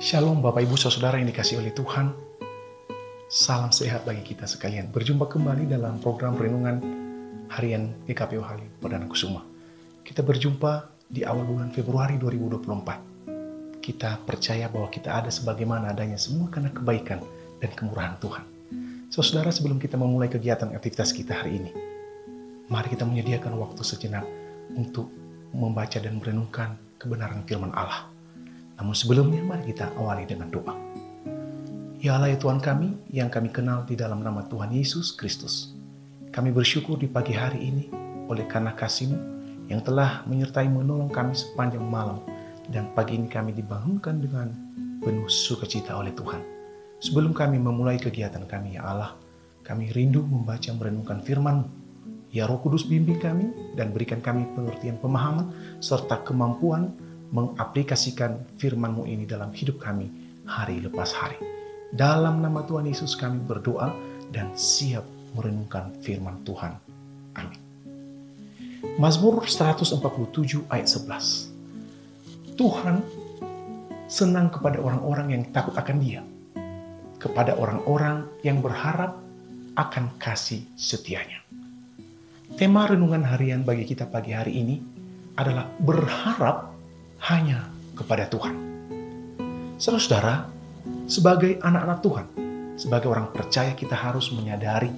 Shalom Bapak Ibu Saudara yang dikasihi oleh Tuhan. Salam sehat bagi kita sekalian. Berjumpa kembali dalam program renungan harian GKPO Halim Perdana Kusuma. Kita berjumpa di awal bulan Februari 2024. Kita percaya bahwa kita ada sebagaimana adanya semua karena kebaikan dan kemurahan Tuhan. Saudara, sebelum kita memulai kegiatan aktivitas kita hari ini, mari kita menyediakan waktu sejenak untuk membaca dan merenungkan kebenaran firman Allah. Namun sebelumnya mari kita awali dengan doa. Ya Allah, ya Tuhan kami yang kami kenal di dalam nama Tuhan Yesus Kristus. Kami bersyukur di pagi hari ini oleh karena kasih-Mu yang telah menyertai menolong kami sepanjang malam. Dan pagi ini kami dibangunkan dengan penuh sukacita oleh Tuhan. Sebelum kami memulai kegiatan kami, ya Allah, kami rindu membaca merenungkan firman-Mu. Ya Roh Kudus, bimbing kami dan berikan kami pengertian pemahaman serta kemampuan mengaplikasikan firman-Mu ini dalam hidup kami hari lepas hari. Dalam nama Tuhan Yesus kami berdoa dan siap merenungkan firman Tuhan. Amin. Mazmur 147 ayat 11. Tuhan senang kepada orang-orang yang takut akan Dia, kepada orang-orang yang berharap akan kasih setia-Nya. Tema renungan harian bagi kita pagi hari ini adalah berharap hanya kepada Tuhan. Saudara, sebagai anak-anak Tuhan, sebagai orang percaya kita harus menyadari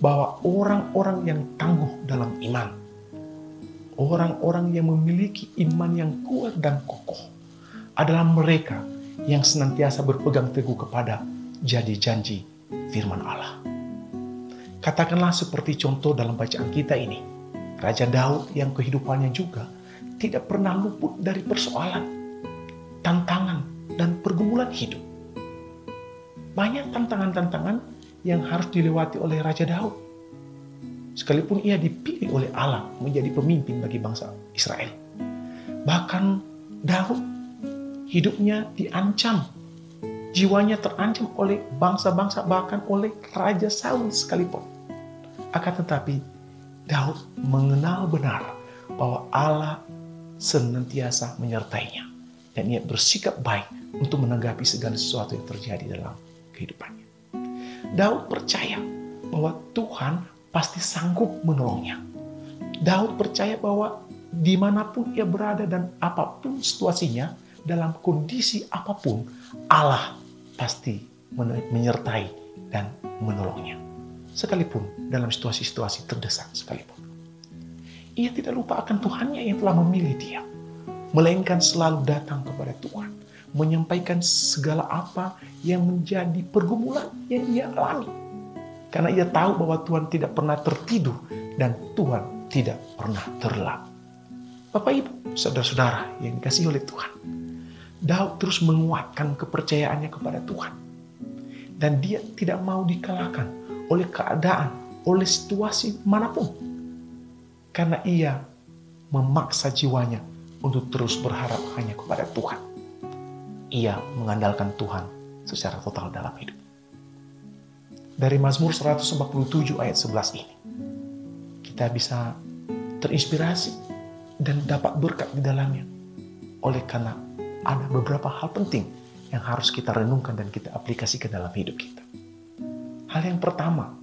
bahwa orang-orang yang tangguh dalam iman, orang-orang yang memiliki iman yang kuat dan kokoh adalah mereka yang senantiasa berpegang teguh kepada janji-janji firman Allah. Katakanlah seperti contoh dalam bacaan kita ini, Raja Daud yang kehidupannya juga tidak pernah luput dari persoalan, tantangan, dan pergumulan hidup. Banyak tantangan-tantangan yang harus dilewati oleh Raja Daud. Sekalipun ia dipilih oleh Allah menjadi pemimpin bagi bangsa Israel. Bahkan Daud hidupnya diancam, jiwanya terancam oleh bangsa-bangsa, bahkan oleh Raja Saul sekalipun. Akan tetapi Daud mengenal benar bahwa Allah senantiasa menyertainya. Dan ia bersikap baik untuk menanggapi segala sesuatu yang terjadi dalam kehidupannya. Daud percaya bahwa Tuhan pasti sanggup menolongnya. Daud percaya bahwa dimanapun ia berada dan apapun situasinya, dalam kondisi apapun, Allah pasti menyertai dan menolongnya. Sekalipun dalam situasi-situasi terdesak sekalipun. Ia tidak lupa akan Tuhannya yang telah memilih dia. Melainkan selalu datang kepada Tuhan. Menyampaikan segala apa yang menjadi pergumulan yang ia alami. Karena ia tahu bahwa Tuhan tidak pernah tertidur dan Tuhan tidak pernah terlelap. Bapak Ibu, saudara-saudara yang dikasihi oleh Tuhan. Daud terus menguatkan kepercayaannya kepada Tuhan. Dan dia tidak mau dikalahkan oleh keadaan, oleh situasi manapun. Karena ia memaksa jiwanya untuk terus berharap hanya kepada Tuhan. Ia mengandalkan Tuhan secara total dalam hidup. Dari Mazmur 147 ayat 11 ini, kita bisa terinspirasi dan dapat berkat di dalamnya. Oleh karena ada beberapa hal penting yang harus kita renungkan dan kita aplikasikan dalam hidup kita. Hal yang pertama,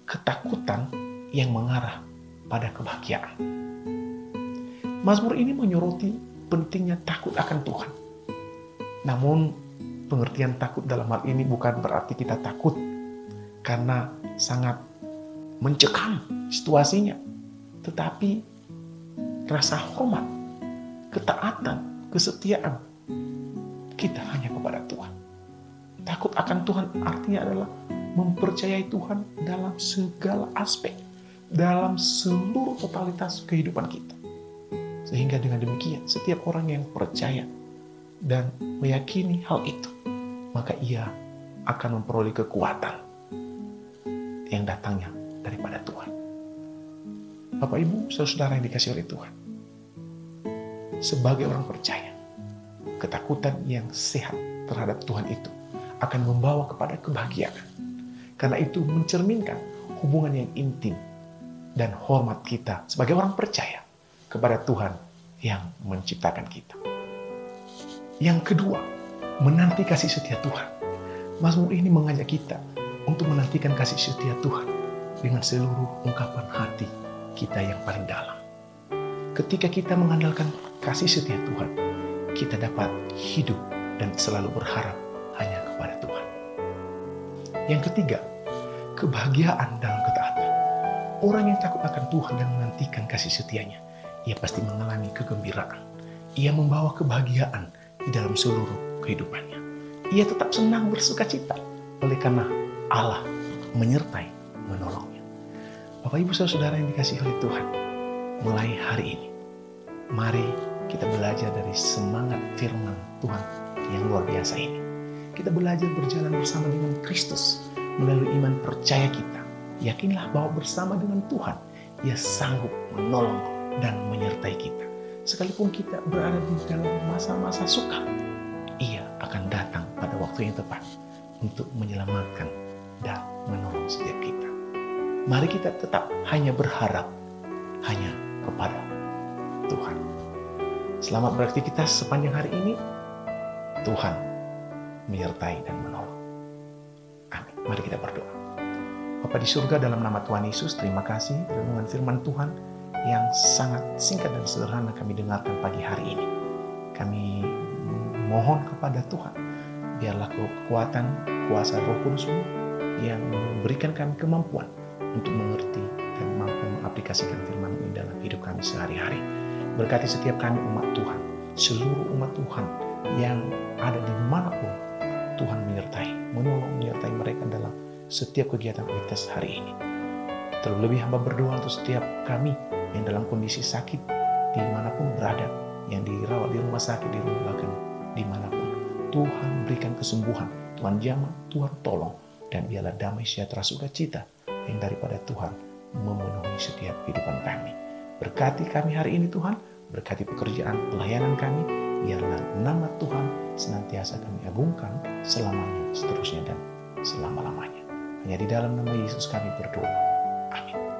ketakutan yang mengarah pada kebahagiaan. Mazmur ini menyoroti pentingnya takut akan Tuhan. Namun, pengertian takut dalam hal ini bukan berarti kita takut karena sangat mencekam situasinya. Tetapi rasa hormat, ketaatan, kesetiaan kita hanya kepada Tuhan. Takut akan Tuhan artinya adalah mempercayai Tuhan dalam segala aspek, dalam seluruh totalitas kehidupan kita. Sehingga dengan demikian, setiap orang yang percaya dan meyakini hal itu, maka ia akan memperoleh kekuatan yang datangnya daripada Tuhan. Bapak Ibu, saudara yang dikasihi oleh Tuhan. Sebagai orang percaya, ketakutan yang sehat terhadap Tuhan itu akan membawa kepada kebahagiaan. Karena itu mencerminkan hubungan yang intim dan hormat kita sebagai orang percaya kepada Tuhan yang menciptakan kita. Yang kedua, menanti kasih setia Tuhan. Mazmur ini mengajak kita untuk menantikan kasih setia Tuhan dengan seluruh ungkapan hati kita yang paling dalam. Ketika kita mengandalkan kasih setia Tuhan, kita dapat hidup dan selalu berharap hanya kepada Tuhan. Yang ketiga, kebahagiaan dalam ketaatan. Orang yang takut akan Tuhan dan menantikan kasih setianya, ia pasti mengalami kegembiraan. Ia membawa kebahagiaan di dalam seluruh kehidupannya. Ia tetap senang bersuka cita oleh karena Allah menyertai, menolongnya. Bapak Ibu Saudara yang dikasihi oleh Tuhan, mulai hari ini, mari kita belajar dari semangat firman Tuhan yang luar biasa ini. Kita belajar berjalan bersama dengan Kristus melalui iman percaya kita. Yakinlah bahwa bersama dengan Tuhan, Ia sanggup menolong dan menyertai kita. Sekalipun kita berada di dalam masa-masa sukar, Ia akan datang pada waktu yang tepat untuk menyelamatkan dan menolong setiap kita. Mari kita tetap hanya berharap hanya kepada Tuhan. Selamat beraktivitas sepanjang hari ini. Tuhan menyertai dan menolong. Amin. Mari kita berdoa. Bapa di surga, dalam nama Tuhan Yesus, terima kasih renungan firman Tuhan yang sangat singkat dan sederhana kami dengarkan pagi hari ini. Kami mohon kepada Tuhan, biarlah kekuatan, kuasa Roh Kudus-Mu yang memberikan kami kemampuan untuk mengerti dan mampu mengaplikasikan firman ini dalam hidup kami sehari-hari. Berkati setiap kami umat Tuhan, seluruh umat Tuhan yang ada dimanapun Tuhan menyertai mereka dalam setiap kegiatan aktivitas hari ini. Terlebih hamba berdoa untuk setiap kami yang dalam kondisi sakit dimanapun berada, yang dirawat di rumah sakit, di rumah sakit, dimanapun. Tuhan berikan kesembuhan, Tuhan jamah, Tuhan tolong, dan biarlah damai sejahtera sukacita yang daripada Tuhan memenuhi setiap kehidupan kami. Berkati kami hari ini Tuhan, berkati pekerjaan pelayanan kami, biarlah nama Tuhan senantiasa kami agungkan selamanya, seterusnya, dan selama-lamanya. Hanya di dalam nama Yesus kami berdoa. Amin.